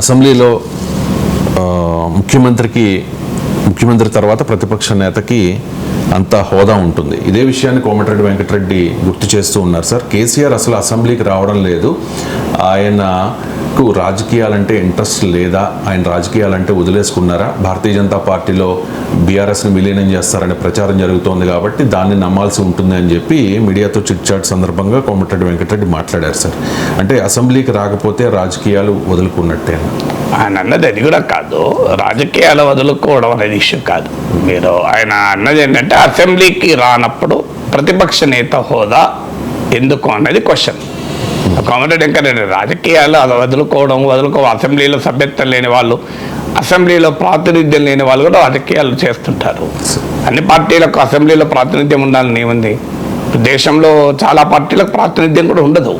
అసెంబ్లీలో ముఖ్యమంత్రి తర్వాత ప్రతిపక్ష నేతకి అంత హోదా ఉంటుంది. ఇదే విషయాన్ని కోమటిరెడ్డి వెంకటరెడ్డి గుర్తు చేస్తూ ఉన్నారు. సార్, కేసీఆర్ అసలు అసెంబ్లీకి రావడం లేదు, ఆయనకు రాజకీయాలంటే ఇంట్రెస్ట్ లేదా, ఆయన రాజకీయాలంటే వదిలేసుకున్నారా, భారతీయ జనతా పార్టీలో బీఆర్ఎస్ని విలీనం చేస్తారనే ప్రచారం జరుగుతోంది కాబట్టి దాన్ని నమ్మాల్సి ఉంటుంది అని చెప్పి మీడియాతో చిట్ చాట్ సందర్భంగా కోమటిరెడ్డి వెంకటరెడ్డి మాట్లాడారు. సార్, అంటే అసెంబ్లీకి రాకపోతే రాజకీయాలు వదులుకున్నట్టే ఆయన అన్నది అది కూడా కాదు, రాజకీయాలు వదులుకోవడం అనేది ఇష్యూ కాదు. ఆయన అన్నది ఏంటంటే అసెంబ్లీకి రానప్పుడు ప్రతిపక్ష నేత హోదా ఎందుకు అన్నది క్వశ్చన్. కోమటిరెడ్డి వెంకటరెడ్డి రాజకీయాలు అది వదులుకో అసెంబ్లీలో సభ్యత్వం లేని వాళ్ళు, అసెంబ్లీలో ప్రాతినిధ్యం లేని వాళ్ళు కూడా రాజకీయాలు చేస్తుంటారు. అన్ని పార్టీలకు అసెంబ్లీలో ప్రాతినిధ్యం ఉండాలని ఏముంది? దేశంలో చాలా పార్టీలకు ప్రాతినిధ్యం కూడా ఉండదు.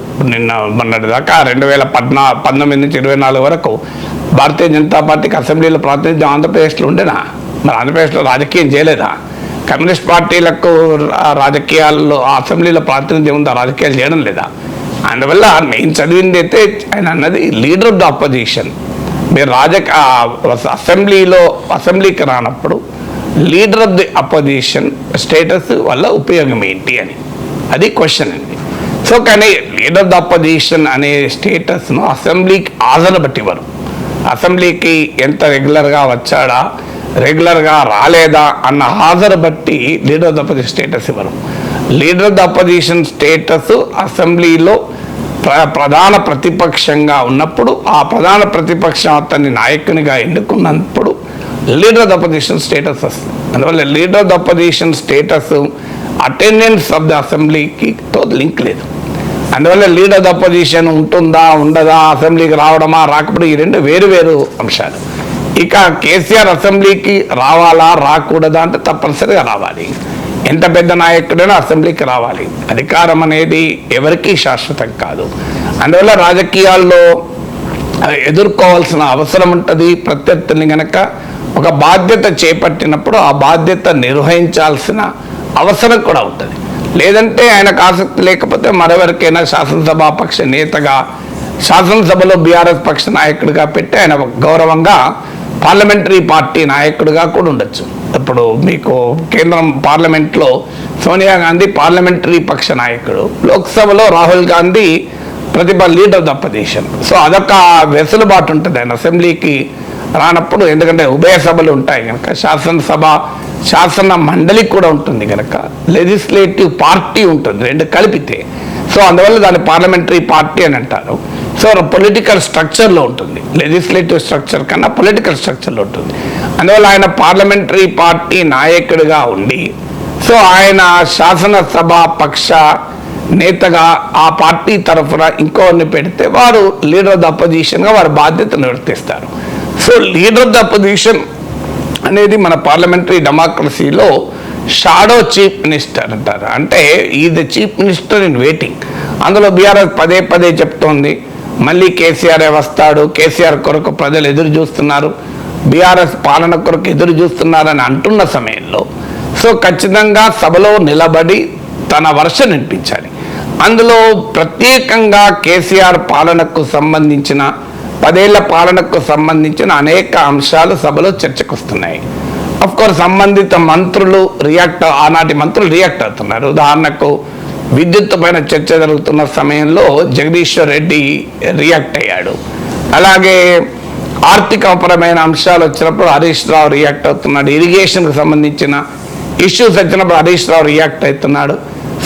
మొన్నటి దాకా 2019 నుంచి 24 వరకు భారతీయ జనతా పార్టీకి అసెంబ్లీలో ప్రాతినిధ్యం ఆంధ్రప్రదేశ్లో ఉండేనా? మరి ఆంధ్రప్రదేశ్లో రాజకీయం చేయలేదా? కమ్యూనిస్ట్ పార్టీలకు రాజకీయాల్లో అసెంబ్లీలో ప్రాతినిధ్యం ఉందా? రాజకీయాలు చేయడం లేదా? అందువల్ల నేను చదివింది అయితే ఆయన అన్నది లీడర్ ఆఫ్ ద అపోజిషన్. మీరు అసెంబ్లీకి రానప్పుడు leader of the opposition status వల్ల ఉపయోగం ఏంటి అని, అది క్వశ్చన్ అండి. సో కానీ లీడర్ ఆఫ్ ద అపోజిషన్ అనే స్టేటస్ను అసెంబ్లీకి హాజరు బట్టి ఇవ్వరు. అసెంబ్లీకి ఎంత రెగ్యులర్గా వచ్చాడా, రెగ్యులర్గా రాలేదా అన్న హాజరు బట్టి leader of the opposition status ఇవ్వరు. Leader of the opposition status అసెంబ్లీలో ప్రధాన ప్రతిపక్షంగా ఉన్నప్పుడు, ఆ ప్రధాన ప్రతిపక్షం అతన్ని నాయకునిగా ఎన్నుకున్నప్పుడు leader of the opposition status వస్తుంది. అందువల్ల leader of the opposition status attendance of the అసెంబ్లీకి తో లింక్ లేదు. అందువల్ల లీడర్ ఆఫ్ ద అపోజిషన్ ఉంటుందా ఉండదా, అసెంబ్లీకి రావడమా రాకపోవడం, ఈ రెండు వేరు అంశాలు. ఇక కేసీఆర్ అసెంబ్లీకి రావాలా రాకూడదా అంటే తప్పనిసరిగా రావాలి. ఎంత పెద్ద నాయకుడైనా అసెంబ్లీకి రావాలి. అధికారం అనేది ఎవరికీ శాశ్వతం కాదు. అందువల్ల రాజకీయాల్లో ఎదుర్కోవాల్సిన అవసరం ఉంటుంది. ప్రత్యర్థుల్ని కనుక ఒక బాధ్యత చేపట్టినప్పుడు ఆ బాధ్యత నిర్వహించాల్సిన అవసరం కూడా ఉంటుంది. లేదంటే ఆయనకు ఆసక్తి లేకపోతే మరెవరికైనా శాసనసభాపక్ష నేతగా, శాసనసభలో బీఆర్ఎస్ పక్ష నాయకుడిగా పెట్టి ఆయన గౌరవంగా పార్లమెంటరీ పార్టీ నాయకుడిగా కూడా ఉండొచ్చు. ఇప్పుడు మీకు కేంద్రం పార్లమెంట్లో సోనియా గాంధీ పార్లమెంటరీ పక్ష నాయకుడు, లోక్సభలో Rahul Gandhi leader of the opposition. So అదొక వెసులుబాటు ఉంటుంది ఆయన అసెంబ్లీకి రానప్పుడు. ఎందుకంటే ఉభయ సభలు ఉంటాయి కనుక, శాసన మండలి కూడా ఉంటుంది కనుక, లెజిస్లేటివ్ పార్టీ ఉంటుంది, రెండు కలిపితే. సో అందువల్ల దాన్ని పార్లమెంటరీ పార్టీ అని అంటారు. సో పొలిటికల్ స్ట్రక్చర్లో ఉంటుంది, లెజిస్లేటివ్ స్ట్రక్చర్ కన్నా పొలిటికల్ స్ట్రక్చర్లో ఉంటుంది. అందువల్ల ఆయన పార్లమెంటరీ పార్టీ నాయకుడిగా ఉండి, సో ఆయన శాసనసభ పక్ష నేతగా ఆ పార్టీ తరఫున ఇంకోరిని పెడితే వారు లీడర్ ఆఫ్ ద అపోజిషన్గా వారి బాధ్యత నిర్వర్తిస్తారు. So leader of the opposition అనేది మన పార్లమెంటరీ డెమోక్రసీలో షాడో చీఫ్ మినిస్టర్ అంటారు. అంటే ఈ the chief minister in waiting. అందులో బీఆర్ఎస్ పదే చెప్తోంది మళ్ళీ కేసీఆర్ వస్తాడు, కేసీఆర్ కొరకు ప్రజలు ఎదురు చూస్తున్నారు, బీఆర్ఎస్ పాలన కొరకు ఎదురు చూస్తున్నారని అంటున్న సమయంలో సో ఖచ్చితంగా సభలో నిలబడి తన వర్షన్ వినిపించాలి. అందులో ప్రత్యేకంగా కేసీఆర్ పాలనకు సంబంధించిన 10 ఏళ్ల పాలనకు సంబంధించిన అనేక అంశాలు సభలో చర్చకు వస్తున్నాయి. అఫ్కోర్స్ సంబంధిత మంత్రులు ఆనాటి మంత్రులు రియాక్ట్ అవుతున్నారు. ఉదాహరణకు విద్యుత్ పైన చర్చ జరుగుతున్న సమయంలో జగదీశ్వర్ రెడ్డి రియాక్ట్ అయ్యాడు. అలాగే ఆర్థికపరమైన అంశాలు వచ్చినప్పుడు హరీష్ రావు రియాక్ట్ అవుతున్నాడు. ఇరిగేషన్కు సంబంధించిన ఇష్యూస్ వచ్చినప్పుడు హరీష్ రావు రియాక్ట్ అవుతున్నాడు.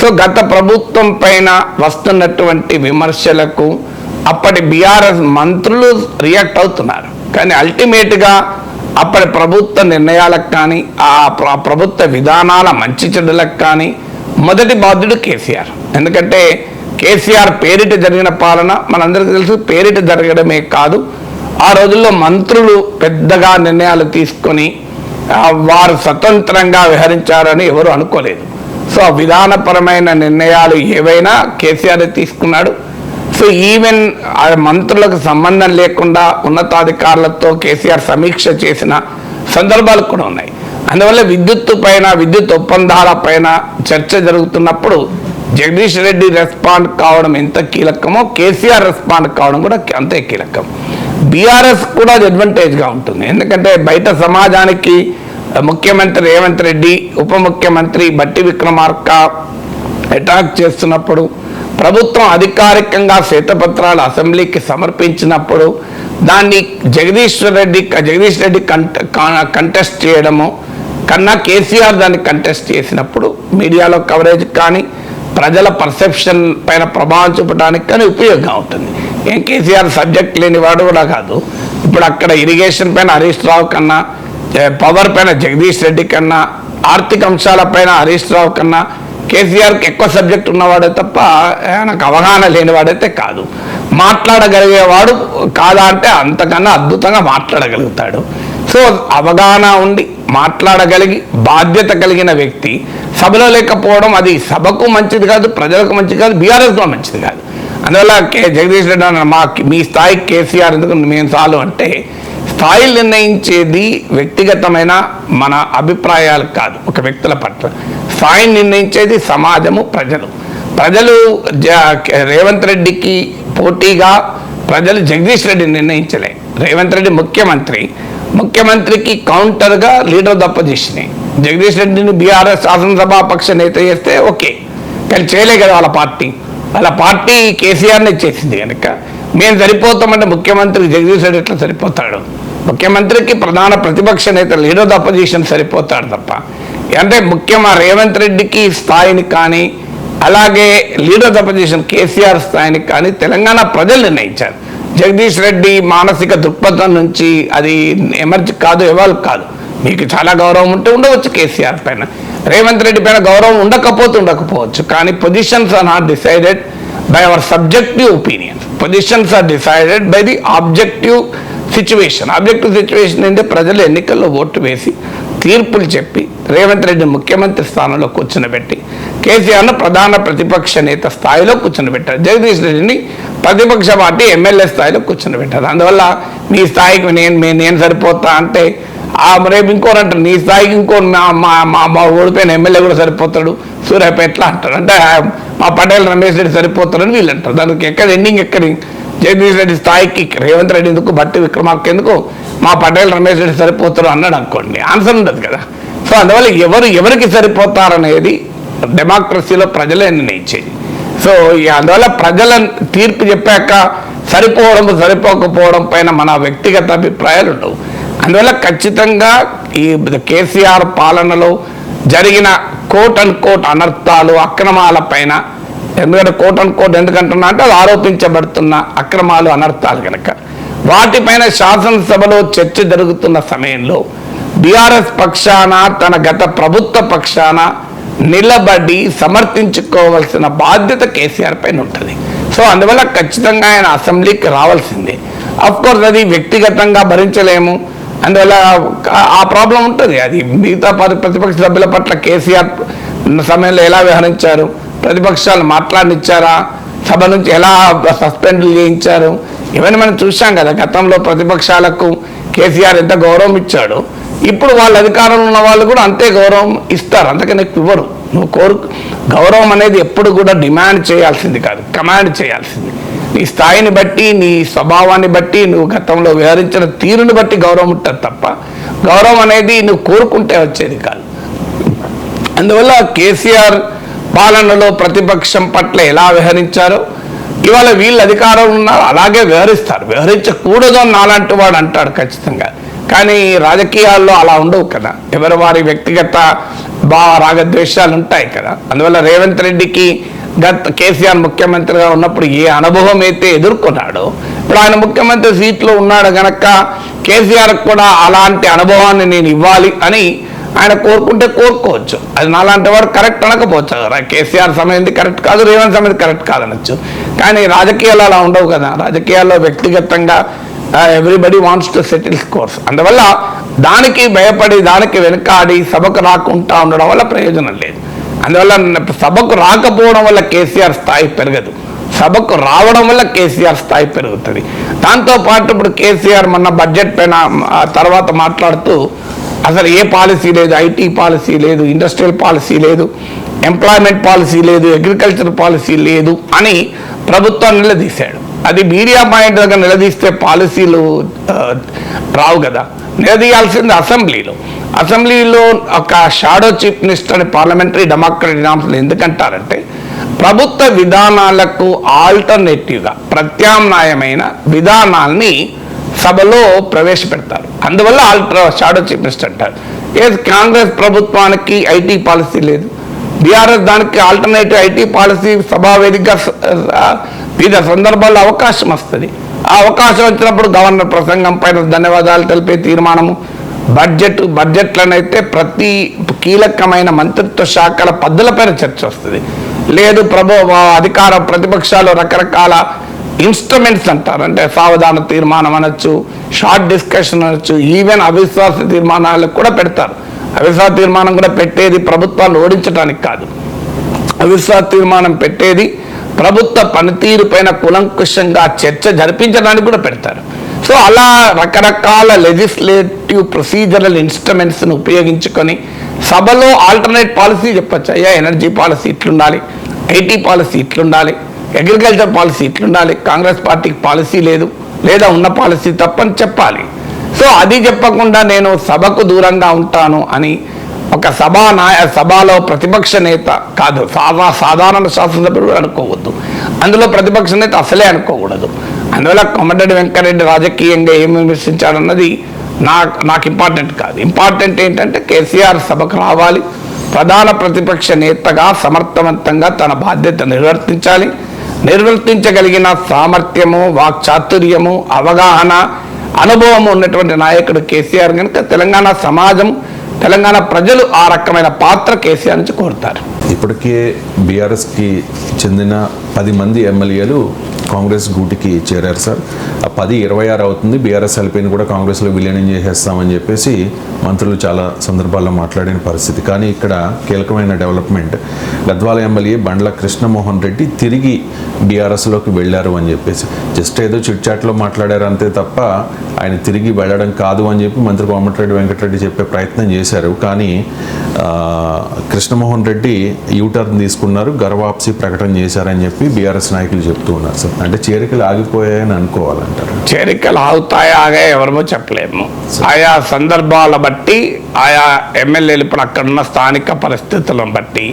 సో గత ప్రభుత్వం పైన వస్తున్నటువంటి విమర్శలకు అప్పటి బీఆర్ఎస్ మంత్రులు రియాక్ట్ అవుతున్నారు. కానీ అల్టిమేట్గా అప్పటి ప్రభుత్వ నిర్ణయాలకు కానీ, ఆ ప్రభుత్వ విధానాల మంచి చెడులకు కానీ మొదటి బాధ్యుడు కేసీఆర్. ఎందుకంటే కేసీఆర్ పేరిట జరిగిన పాలన మనందరికీ తెలుసు. పేరిట జరగడమే కాదు, ఆ రోజుల్లో మంత్రులు పెద్దగా నిర్ణయాలు తీసుకొని వారు స్వతంత్రంగా వ్యవహరించారని ఎవరు అనుకోలేదు. సో విధానపరమైన నిర్ణయాలు ఏవైనా కేసీఆర్ తీసుకున్నాడు. సో ఈవెన్ మంత్రులకు సంబంధం లేకుండా ఉన్నతాధికారులతో కేసీఆర్ సమీక్ష చేసిన సందర్భాలు కూడా ఉన్నాయి. అందువల్ల విద్యుత్ ఒప్పందాల పైన చర్చ జరుగుతున్నప్పుడు జగదీష్ రెడ్డి రెస్పాండ్ కావడం ఎంత కీలకమో కేసీఆర్ రెస్పాండ్ కావడం కూడా అంతే కీలకం. బీఆర్ఎస్ కూడా అది అడ్వాంటేజ్గా ఉంటుంది. ఎందుకంటే బయట సమాజానికి ముఖ్యమంత్రి రేవంత్ రెడ్డి, ఉప ముఖ్యమంత్రి బట్టి విక్రమార్క అటాక్ చేస్తున్నప్పుడు, ప్రభుత్వం అధికారికంగా శ్వేతపత్రాలు అసెంబ్లీకి సమర్పించినప్పుడు దాన్ని జగదీష్ రెడ్డి కంటెస్ట్ చేయడము కన్నా కేసీఆర్ దాన్ని కంటెస్ట్ చేసినప్పుడు మీడియాలో కవరేజ్ కానీ ప్రజల పర్సెప్షన్ పైన ప్రభావం చూపడానికి కానీ ఉపయోగంగా ఉంటుంది. ఏం కేసీఆర్ సబ్జెక్ట్ లేని వాడు కూడా కాదు. ఇప్పుడు అక్కడ ఇరిగేషన్ పైన హరీష్ రావు కన్నా, పవర్ పైన జగదీష్ రెడ్డి కన్నా, ఆర్థిక అంశాలపైన హరీష్ రావు కన్నా కేసీఆర్కి ఎక్కువ సబ్జెక్ట్ ఉన్నవాడే తప్ప ఆయనకు అవగాహన లేనివాడైతే కాదు. మాట్లాడగలిగేవాడు కాదా అంటే అంతకన్నా అద్భుతంగా మాట్లాడగలుగుతాడు. సో అవగాహన ఉండి మాట్లాడగలిగి బాధ్యత కలిగిన వ్యక్తి సభలో లేకపోవడం అది సభకు మంచిది కాదు, ప్రజలకు మంచిది కాదు, బీఆర్ఎస్లో మంచిది కాదు. అందువల్ల జగదీష్ రెడ్డి అన్న మీ స్థాయికి కేసీఆర్ ఎందుకు మేము చాలు అంటే, స్థాయిలు నిర్ణయించేది వ్యక్తిగతమైన మన అభిప్రాయాలు కాదు ఒక వ్యక్తుల పట్ల. స్థాయిని నిర్ణయించేది సమాజము, ప్రజలు రేవంత్ రెడ్డికి పోటీగా ప్రజలు జగదీష్ రెడ్డిని నిర్ణయించలే. రేవంత్ రెడ్డి ముఖ్యమంత్రికి కౌంటర్గా leader of the opposition Jagadish రెడ్డిని బీఆర్ఎస్ శాసనసభా పక్ష నేత చేస్తే ఓకే, కానీ చేయలే కదా వాళ్ళ పార్టీ కేసీఆర్ని చేసింది కనుక మేము సరిపోతామంటే ముఖ్యమంత్రికి జగదీష్ రెడ్డి ఎట్లా సరిపోతాడు? ముఖ్యమంత్రికి ప్రధాన ప్రతిపక్ష నేత లీడర్ ఆఫ్ ద అపోజిషన్ సరిపోతాడు తప్ప, అంటే ముఖ్యమా రేవంత్ రెడ్డికి స్థాయిని కానీ అలాగే leader of the opposition KCR స్థాయిని కానీ తెలంగాణ ప్రజలు నిర్ణయించారు. జగదీష్ రెడ్డి మానసిక దృక్పథం నుంచి అది ఎమర్జ్ కాదు, ఎవాల్వ్ కాదు. మీకు చాలా గౌరవం ఉంటే ఉండవచ్చు కేసీఆర్ పైన, రేవంత్ రెడ్డి పైన గౌరవం ఉండకపోవచ్చు, కానీ positions are not decided by our subjective opinions. Positions are decided by the objective situation. అంటే ప్రజలు ఎన్నికల్లో ఓటు వేసి తీర్పులు చెప్పి రేవంత్ రెడ్డి ముఖ్యమంత్రి స్థానంలో కూర్చునబెట్టి కేసీఆర్ను ప్రధాన ప్రతిపక్ష నేత స్థాయిలో కూర్చునబెట్టారు. జగదీష్ రెడ్డిని ప్రతిపక్ష పార్టీ ఎమ్మెల్యే స్థాయిలో కూర్చునబెట్టారు. అందువల్ల మీ స్థాయికి నేను సరిపోతా అంటే రేపు ఇంకోరంటారు నీ స్థాయికి ఇంకో మా ఓడిపోయిన ఎమ్మెల్యే కూడా సరిపోతాడు సూర్యాపేటలో అంటారు. అంటే మా పటేల్ రమేష్ రెడ్డి సరిపోతారని వీళ్ళు అంటారు. దానికి ఎండింగ్ ఎక్కడి జగదీష్ రెడ్డి స్థాయికి రేవంత్ రెడ్డి ఎందుకు, బట్టి విక్రమార్క ఎందుకు, మా పటేల్ రమేష్ రెడ్డి సరిపోతారు అన్నాడు అనుకోండి, ఆన్సర్ ఉండదు కదా. సో అందువల్ల ఎవరికి సరిపోతారనేది డెమోక్రసీలో ప్రజలే నిర్ణయించేది. సో అందువల్ల ప్రజల తీర్పు చెప్పాక సరిపోకపోవడం పైన మన వ్యక్తిగత అభిప్రాయాలు ఉండవు. అందువల్ల ఖచ్చితంగా ఈ కేసీఆర్ పాలనలో జరిగిన కోట్ అండ్ కోట్ అనర్థాలు, అక్రమాల పైన, ఎందుకంటే కోట్ అండ్ కోట్ ఎందుకంటున్నా అంటే అది ఆరోపించబడుతున్న అక్రమాలు, అనర్థాలు కనుక వాటిపైన శాసనసభలో చర్చ జరుగుతున్న సమయంలో బీఆర్ఎస్ పక్షాన తన గత ప్రభుత్వ పక్షాన నిలబడి సమర్థించుకోవాల్సిన బాధ్యత కేసీఆర్ పైన ఉంటుంది. సో అందువల్ల ఖచ్చితంగా ఆయన అసెంబ్లీకి రావాల్సిందే. అఫ్కోర్స్ అది వ్యక్తిగతంగా భరించలేము, అందువల్ల ఆ ప్రాబ్లం ఉంటుంది. అది మిగతా ప్రతిపక్ష సభ్యుల పట్ల కేసీఆర్ సమయంలో ఎలా వ్యవహరించారు, ప్రతిపక్షాలు మాట్లాడినిచ్చారా, సభ నుంచి ఎలా సస్పెండ్లు చేయించారు, ఇవన్నీ మనం చూసాం కదా. గతంలో ప్రతిపక్షాలకు కేసీఆర్ ఎంత గౌరవం ఇచ్చాడో ఇప్పుడు వాళ్ళ అధికారంలో ఉన్న వాళ్ళు కూడా అంతే గౌరవం ఇస్తారు, అంతకని ఇవ్వరు. గౌరవం అనేది ఎప్పుడు కూడా డిమాండ్ చేయాల్సింది కాదు, కమాండ్ చేయాల్సింది. నీ స్థాయిని బట్టి, నీ స్వభావాన్ని బట్టి, నువ్వు గతంలో వ్యవహరించిన తీరుని బట్టి గౌరవం ఉంటుంది తప్ప గౌరవం అనేది నువ్వు కోరుకుంటే వచ్చేది కాదు. అందువల్ల కేసీఆర్ పాలనలో ప్రతిపక్షం పట్ల ఎలా వ్యవహరించారో ఇవాళ వీళ్ళు అధికారం ఉన్నారు అలాగే వ్యవహరిస్తారు. వ్యవహరించకూడదు అని నాలాంటి వాడు అంటాడు ఖచ్చితంగా, కానీ రాజకీయాల్లో అలా ఉండవు కదా. ఎవరి వారి వ్యక్తిగత రాగద్వేషాలు ఉంటాయి కదా. అందువల్ల రేవంత్ రెడ్డికి కేసీఆర్ ముఖ్యమంత్రిగా ఉన్నప్పుడు ఏ అనుభవం అయితే ఎదుర్కొన్నాడో ఇప్పుడు ఆయన ముఖ్యమంత్రి సీట్లో ఉన్నాడు గనక కేసీఆర్ కూడా అలాంటి అనుభవాన్ని నేను ఇవ్వాలి అని ఆయన కోరుకుంటే కోరుకోవచ్చు. అది నాలాంటి వాడు కరెక్ట్ అనకపోవచ్చు. కేసీఆర్ సమయం కరెక్ట్ కాదు, రేవంత్ సమయం కరెక్ట్ కాదనొచ్చు, కానీ రాజకీయాలు అలా ఉండవు కదా. రాజకీయాల్లో వ్యక్తిగతంగా everybody wants to settle scores. అందువల్ల దానికి భయపడి దానికి వెనకాడి సభకు రాకుండా ఉండడం వల్ల ప్రయోజనం లేదు. అందువల్ల సభకు రాకపోవడం వల్ల కేసీఆర్ స్థాయి పెరగదు, సభకు రావడం వల్ల కేసీఆర్ స్థాయి పెరుగుతుంది. దాంతోపాటు ఇప్పుడు కేసీఆర్ మొన్న బడ్జెట్ పైన తర్వాత మాట్లాడుతూ అసలు ఏ పాలసీ లేదు, ఐటీ పాలసీ లేదు, ఇండస్ట్రియల్ పాలసీ లేదు, ఎంప్లాయ్మెంట్ పాలసీ లేదు, అగ్రికల్చర్ పాలసీ లేదు అని ప్రభుత్వాన్ని నిలదీశాడు. అది మీడియా పాయింట్ దగ్గర నిలదీస్తే పాలసీలు రావు కదా. నిలదీయాల్సింది అసెంబ్లీలో ఒక షాడో చీఫ్ మినిస్టర్ అని పార్లమెంటరీ డెమోక్రటిక్ నామ్స్లో ఎందుకంటారంటే ప్రభుత్వ విధానాలకు ఆల్టర్నేటివ్గా ప్రత్యామ్నాయమైన విధానాల్ని సభలో ప్రవేశపెడతారు. అందువల్ల షాడో చీఫ్ మినిస్టర్ అంటారు. కాంగ్రెస్ ప్రభుత్వానికి ఐటీ పాలసీ లేదు, బీఆర్ఎస్ దానికి ఆల్టర్నేటివ్ ఐటీ పాలసీ సభావేదికగా వివిధ సందర్భాల్లో అవకాశం వస్తుంది. ఆ అవకాశం వచ్చినప్పుడు గవర్నర్ ప్రసంగం పైన ధన్యవాదాలు తెలిపే తీర్మానము, బడ్జెట్లనైతే ప్రతి కీలకమైన మంత్రిత్వ శాఖల పద్ధతులపైన చర్చ వస్తుంది. లేదు అధికార ప్రతిపక్షాలు రకరకాల ఇన్స్ట్రుమెంట్స్ అంటారు, అంటే సావధాన తీర్మానం అనొచ్చు, షార్ట్ డిస్కషన్ అనొచ్చు, ఈవెన్ అవిశ్వాస తీర్మానాలకు కూడా పెడతారు. అవిశ్వాస తీర్మానం కూడా పెట్టేది ప్రభుత్వాన్ని ఓడించడానికి కాదు, అవిశ్వాస తీర్మానం పెట్టేది ప్రభుత్వ పనితీరు పైన కూలంకుషంగా చర్చ జరిపించడానికి కూడా పెడతారు. సో అలా రకరకాల లెజిస్లేటివ్ ప్రొసీజరల్ ఇన్స్ట్రుమెంట్స్ను ఉపయోగించుకొని సభలో ఆల్టర్నేట్ పాలసీ చెప్పచ్చు. అయ్యా ఎనర్జీ పాలసీ ఇట్లుండాలి, ఐటీ పాలసీ ఇట్లుండాలి, అగ్రికల్చర్ పాలసీ ఇట్లుండాలి, కాంగ్రెస్ పార్టీకి పాలసీ లేదు లేదా ఉన్న పాలసీ తప్పని చెప్పాలి. సో అది చెప్పకుండా నేను సభకు దూరంగా ఉంటాను అని ఒక సభలో ప్రతిపక్ష నేత కాదు, సాధారణ శాసనసభ్యుడు అనుకోవద్దు, అందులో ప్రతిపక్ష నేత అసలే అనుకోకూడదు. అందువల్ల కోమటిరెడ్డి వెంకటరెడ్డి రాజకీయంగా ఏమి విమర్శించాడన్నది నాకు ఇంపార్టెంట్ కాదు. ఇంపార్టెంట్ ఏంటంటే కేసీఆర్ సభకు రావాలి, ప్రధాన ప్రతిపక్ష నేతగా సమర్థవంతంగా తన బాధ్యత నిర్వర్తించగలిగిన సామర్థ్యము, వాక్చాతుర్యము, అవగాహన, అనుభవం ఉన్నటువంటి నాయకుడు కేసీఆర్ కనుక తెలంగాణ సమాజం, తెలంగాణ ప్రజలు ఆ రకమైన పాత్ర కేసీఆర్ నుంచి కోరుతారు. ఇప్పటికే బీఆర్ఎస్కి చెందిన 10 మంది ఎమ్మెల్యేలు కాంగ్రెస్ గూటికి చేరారు సార్. ఆ 10 26 అవుతుంది. బీఆర్ఎస్ ఎల్పీని కూడా కాంగ్రెస్లో విలీనం చేసేస్తామని చెప్పేసి మంత్రులు చాలా సందర్భాల్లో మాట్లాడిన పరిస్థితి. కానీ ఇక్కడ కీలకమైన డెవలప్మెంట్, గద్వాల ఎమ్మెల్యే బండ్ల కృష్ణమోహన్ రెడ్డి తిరిగి బీఆర్ఎస్లోకి వెళ్ళారు అని చెప్పేసి జస్ట్ ఏదో చిట్చాట్లో మాట్లాడారు అంతే తప్ప ఆయన తిరిగి వెళ్ళడం కాదు అని చెప్పి మంత్రి కోమటిరెడ్డి వెంకటరెడ్డి చెప్పే ప్రయత్నం చేశారు. కానీ కృష్ణమోహన్ రెడ్డి యూటర్న్ తీసుకున్నారు, గర్వాప్సి ప్రకటన చేశారని చెప్పి బీఆర్ఎస్ నాయకులు చెప్తూ ఉన్నారు సార్. అంటే చేరికలు ఆగిపోయాయని అనుకోవాలంటారు. చేరికలు ఆగుతాయా ఆగాయా ఎవరమో చెప్పలేము. ఆయా సందర్భాల బట్టి, ఆయా ఎమ్మెల్యేలు ఇప్పుడు అక్కడున్న స్థానిక పరిస్థితులను బట్టి,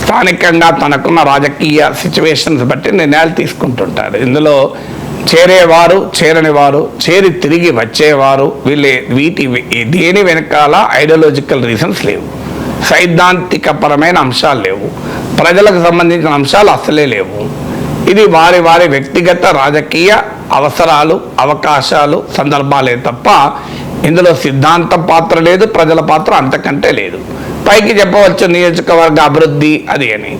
స్థానికంగా తనకున్న రాజకీయ సిచ్యువేషన్స్ బట్టి నిర్ణయాలు తీసుకుంటుంటారు. ఇందులో చేరేవారు, చేరని వారు, చేరి తిరిగి వచ్చేవారు, దేని వెనకాల ఐడియాలజికల్ రీజన్స్ లేవు, సైద్ధాంతికపరమైన అంశాలు లేవు, ప్రజలకు సంబంధించిన అంశాలు అసలే లేవు. ఇది వారి వారి వ్యక్తిగత రాజకీయ అవసరాలు, అవకాశాలు, సందర్భాలే తప్ప ఇందులో సిద్ధాంతం పాత్ర లేదు, ప్రజల పాత్ర అంతకంటే లేదు. పైకి చెప్పవచ్చు నియోజకవర్గ అభివృద్ధి అది అని,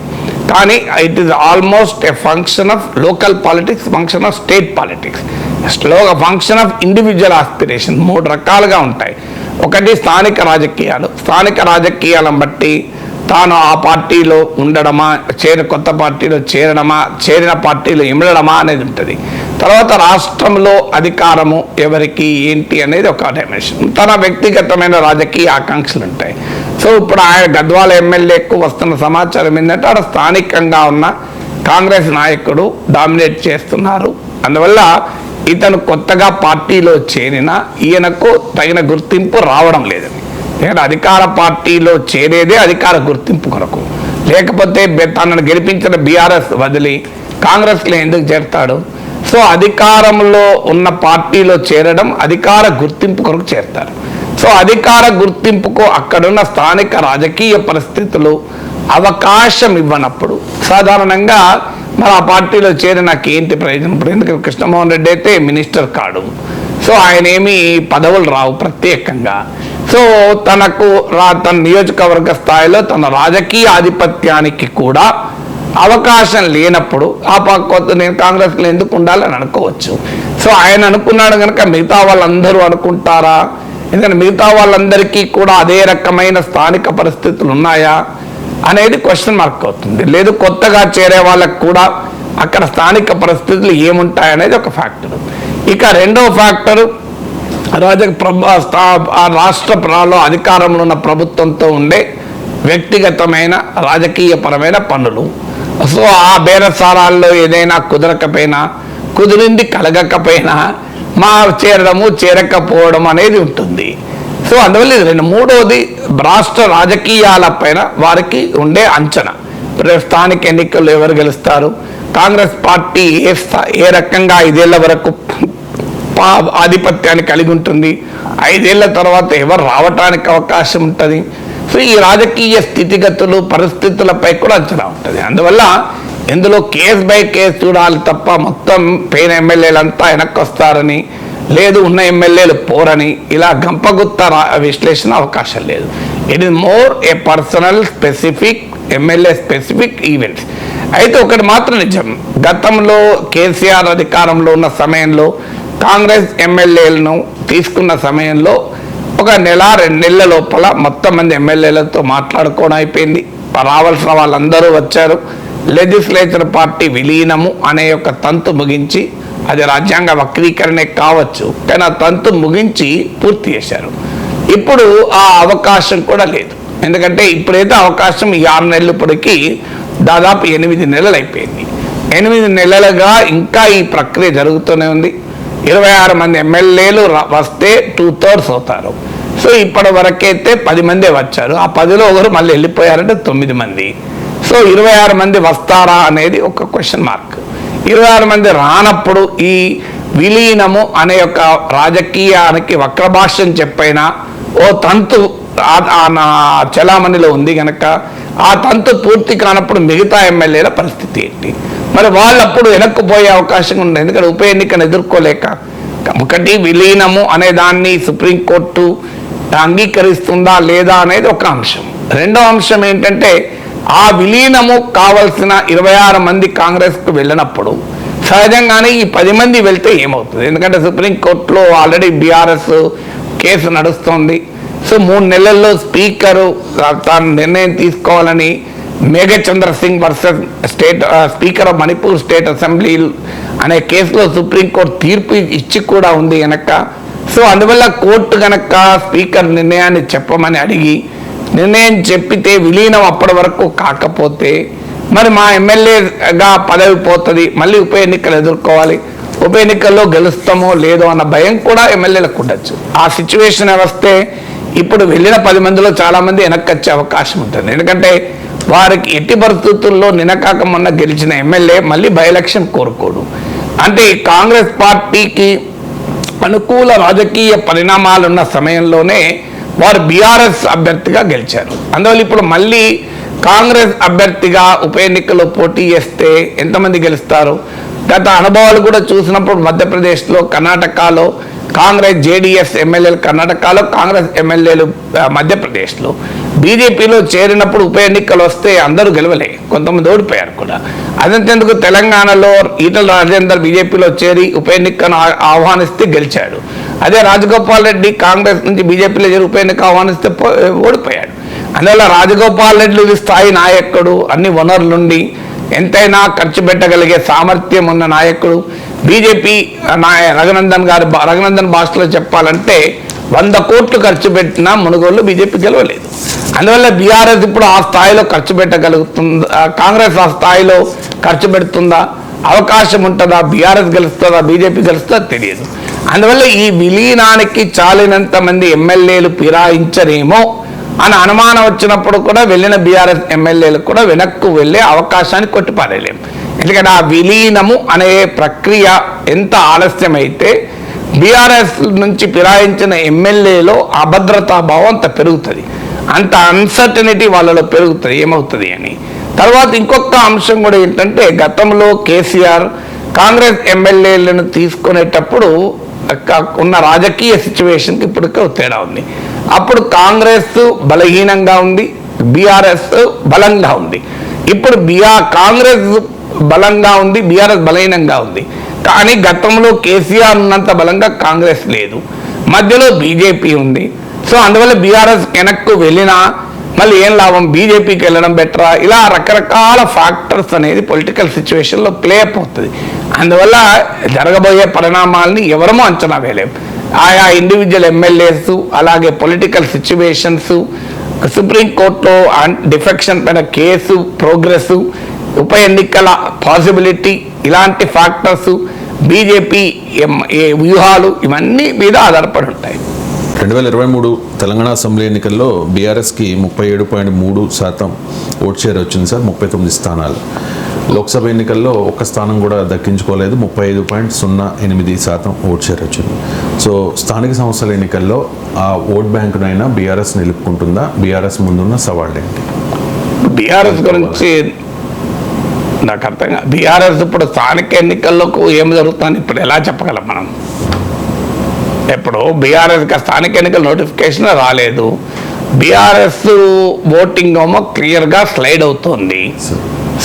కానీ it is almost A function of local politics, function of state politics, function of individual aspiration. 3 రకాలుగా ఉంటాయి. ఒకటి స్థానిక రాజకీయాలను బట్టి తాను ఆ పార్టీలో ఉండడమా, కొత్త పార్టీలో చేరడమా, చేరిన పార్టీలో ఇమడడమా అనేది ఉంటుంది. తర్వాత రాష్ట్రంలో అధికారము ఎవరికి ఏంటి అనేది ఒక డైమెన్షన్. తన వ్యక్తిగతమైన రాజకీయ ఆకాంక్షలు ఉంటాయి. సో ఇప్పుడు ఆయన గద్వాల ఎమ్మెల్యేకు వస్తున్న సమాచారం ఏంటంటే ఆడ స్థానికంగా ఉన్న కాంగ్రెస్ నాయకుడు డామినేట్ చేస్తున్నారు, అందువల్ల ఇతను కొత్తగా పార్టీలో చేరినా ఈయనకు తగిన గుర్తింపు రావడం లేదని. ఎందుకంటే అధికార పార్టీలో చేరేదే అధికార గుర్తింపు కొరకు, లేకపోతే తనను గెలిపించిన బీఆర్ఎస్ వదిలి కాంగ్రెస్లో ఎందుకు చేరతాడు? సో అధికారంలో ఉన్న పార్టీలో చేరడం అధికార గుర్తింపు కొరకు చేరతారు. సో అధికార గుర్తింపుకు అక్కడున్న స్థానిక రాజకీయ పరిస్థితులు అవకాశం ఇవ్వనప్పుడు సాధారణంగా మరి ఆ పార్టీలో చేరి నాకు ఏంటి ప్రయోజనం? ఇప్పుడు ఎందుకంటే కృష్ణమోహన్ రెడ్డి అయితే మినిస్టర్ కాడు, సో ఆయన ఏమీ పదవులు రావు ప్రత్యేకంగా. సో తనకు తన నియోజకవర్గ స్థాయిలో తన రాజకీయ ఆధిపత్యానికి కూడా అవకాశం లేనప్పుడు ఆ పక్క నేను కాంగ్రెస్లో ఎందుకు ఉండాలని అనుకోవచ్చు. సో ఆయన అనుకున్నాడు కనుక మిగతా వాళ్ళందరూ అనుకుంటారా? ఎందుకంటే మిగతా వాళ్ళందరికీ కూడా అదే రకమైన స్థానిక పరిస్థితులు ఉన్నాయా అనేది క్వశ్చన్ మార్క్ అవుతుంది. లేదు కొత్తగా చేరే వాళ్ళకు కూడా అక్కడ స్థానిక పరిస్థితులు ఏముంటాయనేది ఒక ఫ్యాక్టర్. ఇక రెండవ ఫ్యాక్టరు రాష్ట్రంలో అధికారంలో ఉన్న ప్రభుత్వంతో ఉండే వ్యక్తిగతమైన రాజకీయపరమైన పనులు. సో ఆ బేరసారాల్లో ఏదైనా కుదరకపోయినా కుదిరింది కలగకపోయినా మా చేరడము చేరకపోవడం అనేది ఉంటుంది. సో అందువల్ల ఇది మూడవది రాష్ట్ర రాజకీయాల పైన వారికి ఉండే అంచనా. స్థానిక ఎన్నికల్లో ఎవరు గెలుస్తారు, కాంగ్రెస్ పార్టీ ఏ రకంగా 5 ఏళ్ల వరకు ఆధిపత్యాన్ని కలిగి ఉంటుంది, 5 ఏళ్ల తర్వాత ఎవరు రావటానికి అవకాశం ఉంటుంది. సో ఈ రాజకీయ స్థితిగతులు పరిస్థితులపై కూడా అంచనా ఉంటుంది. అందువల్ల ఇందులో కేస్ బై కేసు చూడాలి తప్ప మొత్తం పోయిన ఎమ్మెల్యేలంతా వెనక్కి వస్తారని, లేదు ఉన్న ఎమ్మెల్యేలు పోరని ఇలా గంపగుత్త విశ్లేషణ అవకాశం లేదు. It is more A personal specific MLA specific events. అయితే ఒకటి మాత్రం నిజం, గతంలో కేసీఆర్ అధికారంలో ఉన్న సమయంలో కాంగ్రెస్ ఎమ్మెల్యేలను తీసుకున్న సమయంలో 1 నెల 2 నెలల లోపల మొత్తం మంది ఎమ్మెల్యేలతో మాట్లాడుకోవడం అయిపోయింది. రావాల్సిన వాళ్ళందరూ వచ్చారు. లెజిస్లేచర్ పార్టీ విలీనము అనే ఒక తంతు ముగించి, అది రాజ్యాంగ వక్రీకరణే కావచ్చు కానీ ఆ తంతు ముగించి పూర్తి చేశారు. ఇప్పుడు ఆ అవకాశం కూడా లేదు. ఎందుకంటే ఇప్పుడైతే అవకాశం ఈ 6 నెలలు ఇప్పటికీ దాదాపు 8 నెలలు అయిపోయింది. 8 నెలలుగా ఇంకా ఈ ప్రక్రియ జరుగుతూనే ఉంది. 26 మంది ఎమ్మెల్యేలు వస్తే 2/3 అవుతారు. సో ఇప్పటి వరకైతే 10 మందే వచ్చారు. ఆ 10లో ఒకరు మళ్ళీ వెళ్ళిపోయారంటే 9 మంది. సో 26 మంది వస్తారా అనేది ఒక క్వశ్చన్ మార్క్. 26 మంది రానప్పుడు ఈ విలీనము అనే ఒక రాజకీయానికి వక్రభాష్యం చెప్పైనా ఓ తంతు చలామణిలో ఉంది కనుక ఆ తంతు పూర్తి కానప్పుడు మిగతా ఎమ్మెల్యేల పరిస్థితి ఏంటి? మరి వాళ్ళప్పుడు వెనక్కుపోయే అవకాశం ఉంది. ఎందుకంటే ఉప ఎన్నికను ఎదుర్కోలేక. ఒకటి విలీనము అనే దాన్ని సుప్రీంకోర్టు అంగీకరిస్తుందా లేదా అనేది ఒక అంశం. రెండో అంశం ఏంటంటే ఆ విలీనము కావలసిన 26 మంది కాంగ్రెస్కు వెళ్ళినప్పుడు సహజంగానే ఈ 10 మంది వెళ్తే ఏమవుతుంది? ఎందుకంటే సుప్రీంకోర్టులో ఆల్రెడీ బీఆర్ఎస్ కేసు నడుస్తోంది. సో 3 నెలల్లో స్పీకరు తాను నిర్ణయం తీసుకోవాలని Meghachandra Singh versus speaker of Manipur state assembly అనే కేసులో సుప్రీంకోర్టు తీర్పు ఇచ్చి కూడా ఉంది కనుక, సో అందువల్ల కోర్టు కనుక స్పీకర్ నిర్ణయాన్ని చెప్పమని అడిగి నిర్ణయం చెప్పితే విలీనం అప్పటి వరకు కాకపోతే మరి మా ఎమ్మెల్యేగా పదవి పోతుంది, మళ్ళీ ఉప ఎన్నికలు ఎదుర్కోవాలి, ఉప ఎన్నికల్లో గెలుస్తామో లేదో అన్న భయం కూడా ఎమ్మెల్యేలకు ఉండొచ్చు. ఆ సిచ్యువేషన్ వస్తే ఇప్పుడు వెళ్ళిన 10 మందిలో చాలామంది వెనక్కి వచ్చే అవకాశం ఉంటుంది. ఎందుకంటే వారికి ఎట్టి పరిస్థితుల్లో నిన్నకాక మొన్న గెలిచిన ఎమ్మెల్యే మళ్ళీ బై ఎలక్షన్ కోరుకోడు. అంటే కాంగ్రెస్ పార్టీకి అనుకూల రాజకీయ పరిణామాలున్న సమయంలోనే వారు బీఆర్ఎస్ అభ్యర్థిగా గెలిచారు. అందువల్ల ఇప్పుడు మళ్ళీ కాంగ్రెస్ అభ్యర్థిగా ఉప ఎన్నికల్లో పోటీ చేస్తే ఎంతమంది గెలుస్తారు? గత అనుభవాలు కూడా చూసినప్పుడు మధ్యప్రదేశ్లో, కర్ణాటకలో కాంగ్రెస్ జేడీఎస్ ఎమ్మెల్యేలు కర్ణాటకలో, కాంగ్రెస్ ఎమ్మెల్యేలు మధ్యప్రదేశ్లో, బీజేపీలో చేరినప్పుడు ఉప ఎన్నికలు వస్తే అందరూ గెలవలే, కొంతమంది ఓడిపోయారు కూడా. అదంతెందుకు తెలంగాణలో ఈటల రాజేందర్ బీజేపీలో చేరి ఉప ఎన్నికను ఆహ్వానిస్తే గెలిచాడు. అదే రాజగోపాల్ రెడ్డి కాంగ్రెస్ నుంచి బీజేపీలో చేరి ఉప ఎన్నిక ఆహ్వానిస్తే ఓడిపోయాడు. అందువల్ల రాజగోపాల్ రెడ్డి స్థాయి నాయకుడు, అన్ని వనరులుండి ఎంతైనా ఖర్చు పెట్టగలిగే సామర్థ్యం ఉన్న నాయకుడు. బీజేపీ రఘునందన్ భాషలో చెప్పాలంటే 100 కోట్లు ఖర్చు పెట్టినా మునుగోళ్ళు బీజేపీ గెలవలేదు. అందువల్ల బీఆర్ఎస్ ఇప్పుడు ఆ స్థాయిలో ఖర్చు పెట్టగలుగుతుందా? కాంగ్రెస్ ఆ స్థాయిలో ఖర్చు పెడుతుందా? అవకాశం ఉంటుందా? బీఆర్ఎస్ గెలుస్తుందా? బీజేపీ గెలుస్తుందా? తెలియదు. అందువల్ల ఈ విలీనానికి చాలినంత మంది ఎమ్మెల్యేలు ఫిరాయించరేమో అని అనుమానం వచ్చినప్పుడు కూడా వెళ్ళిన బీఆర్ఎస్ ఎమ్మెల్యేలు కూడా వెనక్కు వెళ్ళే అవకాశాన్ని కొట్టిపారేయలేము. ఎందుకంటే ఆ విలీనము అనే ప్రక్రియ ఎంత ఆలస్యమైతే బీఆర్ఎస్ నుంచి ఫిరాయించిన ఎమ్మెల్యేలో అభద్రతాభావం అంత పెరుగుతుంది, అంత అన్సర్టనిటీ వాళ్ళలో పెరుగుతుంది ఏమవుతుంది అని. తర్వాత ఇంకొక అంశం కూడా ఏంటంటే గతంలో కేసీఆర్ కాంగ్రెస్ ఎమ్మెల్యేలను తీసుకునేటప్పుడు ఉన్న రాజకీయ సిచ్యువేషన్కి ఇప్పటికే తేడా ఉంది. అప్పుడు కాంగ్రెస్ బలహీనంగా ఉంది, బీఆర్ఎస్ బలంగా ఉంది. ఇప్పుడు కాంగ్రెస్ బలంగా ఉంది, బీఆర్ఎస్ బలహీనంగా ఉంది. కానీ గతంలో కేసీఆర్ ఉన్నంత బలంగా కాంగ్రెస్ లేదు, మధ్యలో బీజేపీ ఉంది. సో అందువల్ల బీఆర్ఎస్ వెనక్కు వెళ్ళినా మళ్ళీ ఏం లాభం, బీజేపీకి వెళ్ళడం బెటరా? ఇలా రకరకాల ఫ్యాక్టర్స్ అనేది పొలిటికల్ సిచ్యువేషన్లో ప్లే అయిపోతుంది. అందువల్ల జరగబోయే పరిణామాలని ఎవరమో అంచనా వేయలేం. ఆయా ఇండివిజువల్ ఎమ్మెల్యేస్, అలాగే పొలిటికల్ సిచ్యువేషన్స్, సుప్రీంకోర్టులో డిఫెక్షన్ పైన కేసు ప్రోగ్రెస్, ఉప ఎన్నికల పాసిబిలిటీ, ఇలాంటి ఫ్యాక్టర్స్, బీజేపీ వ్యూహాలు ఇవన్నీ మీద ఆధారపడి ఉంటాయి. 2023 తెలంగాణ అసెంబ్లీ ఎన్నికల్లో బీఆర్ఎస్కి 37.3% ఓట్ షేర్ వచ్చింది సార్, 39 స్థానాలు. లోక్సభ ఎన్నికల్లో ఒక్క స్థానం కూడా దక్కించుకోలేదు, 35.08% ఓట్ షేర్ వచ్చింది. సో స్థానిక సంస్థల ఎన్నికల్లో ఆ ఓట్ బ్యాంకునైనా బీఆర్ఎస్ నిలుపుకుంటుందా? బీఆర్ఎస్ ముందున్న సవాళ్ళు ఏంటి? బీఆర్ఎస్ గురించి నాకు అర్థం కాదు. బీఆర్ఎస్ ఇప్పుడు స్థానిక ఎన్నికల్లోకి ఏం జరుగుతుందని ఇప్పుడు ఎలా చెప్పగలం మనం? ఇప్పుడు బీఆర్ఎస్కి స్థానిక ఎన్నికల నోటిఫికేషన్ రాలేదు. బీఆర్ఎస్ ఓటింగ్ ఏమో క్లియర్గా స్లైడ్ అవుతుంది.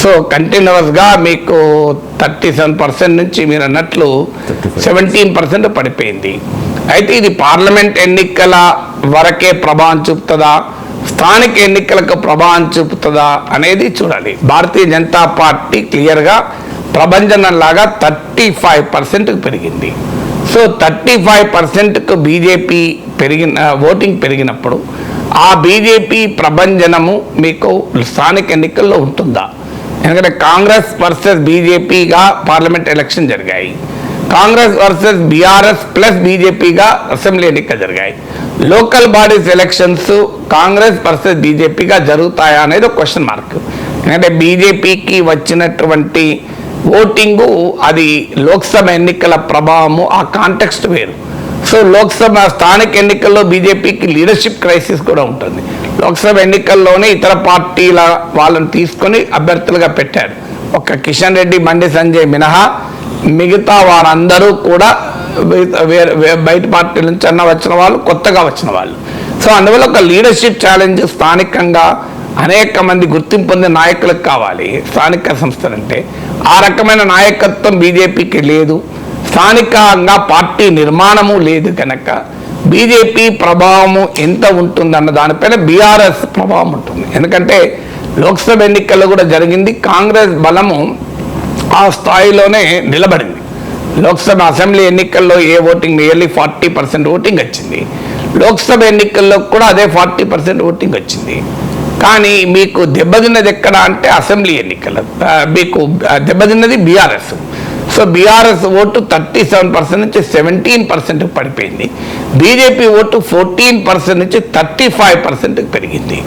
సో కంటిన్యూస్గా మీకు 37% నుంచి మీరు అన్నట్లు 17% పడిపోయింది. అయితే ఇది పార్లమెంట్ ఎన్నికల వరకే ప్రభావం చూపుతుందా, స్థానిక ఎన్నికలకు ప్రభావం చూపుతుందా అనేది చూడాలి. భారతీయ జనతా పార్టీ క్లియర్గా ప్రభంజనంలాగా 35% పెరిగింది. సో 35%కు బీజేపీ ఓటింగ్ పెరిగినప్పుడు ఆ బీజేపీ ప్రభంజనము మీకు స్థానిక ఎన్నికల్లో ఉంటుందా? ఎందుకంటే కాంగ్రెస్ వర్సెస్ బీజేపీగా పార్లమెంట్ ఎలక్షన్ జరిగాయి, కాంగ్రెస్ వర్సెస్ బీఆర్ఎస్ ప్లస్ బీజేపీగా అసెంబ్లీ ఎన్నికలు జరిగాయి. Local bodies elections Congress versus బీజేపీగా జరుగుతాయా అనేది ఒక క్వశ్చన్ మార్క్. ఎందుకంటే బీజేపీకి వచ్చినటువంటి ఓటింగు అది లోక్సభ ఎన్నికల ప్రభావము, ఆ కాంటెక్స్ట్ వేరు. సో లోక్సభ స్థానిక ఎన్నికల్లో బీజేపీకి లీడర్షిప్ క్రైసిస్ కూడా ఉంటుంది. లోక్సభ ఎన్నికల్లోనే ఇతర పార్టీల వాళ్ళని తీసుకొని అభ్యర్థులుగా పెట్టారు. ఒక కిషన్ రెడ్డి, బండి సంజయ్ మినహా మిగతా వారందరూ కూడా బయట పార్టీల నుంచి వచ్చిన వాళ్ళు, కొత్తగా వచ్చిన వాళ్ళు. సో అందువల్ల ఒక లీడర్షిప్ ఛాలెంజ్ స్థానికంగా అనేక మంది గుర్తింపు పొందిన నాయకులకు కావాలి. స్థానిక సంస్థలంటే ఆ రకమైన నాయకత్వం బీజేపీకి లేదు. స్థానికంగా పార్టీ నిర్మాణము లేదు కనుక బీజేపీ ప్రభావము ఎంత ఉంటుందన్న దానిపైన బీఆర్ఎస్ ప్రభావం ఉంటుంది. ఎందుకంటే లోక్సభ ఎన్నికల్లో కూడా జరిగింది, కాంగ్రెస్ బలము ఆ స్థాయిలోనే నిలబడింది. లోక్సభ అసెంబ్లీ ఎన్నికల్లో ఓటింగ్ నియర్లీ 40% ఓటింగ్ వచ్చింది. లోక్సభ ఎన్నికల్లో కూడా అదే 40% ఓటింగ్ వచ్చింది. కానీ మీకు దెబ్బతిన్నది ఎక్కడ అంటే అసెంబ్లీ ఎన్నికల్లో మీకు దెబ్బతిన్నది బీఆర్ఎస్. సో బీఆర్ఎస్ ఓటు 37% నుంచి 17% పడిపోయింది. బీజేపీ ఓటు 14% నుంచి 35% పెరిగింది.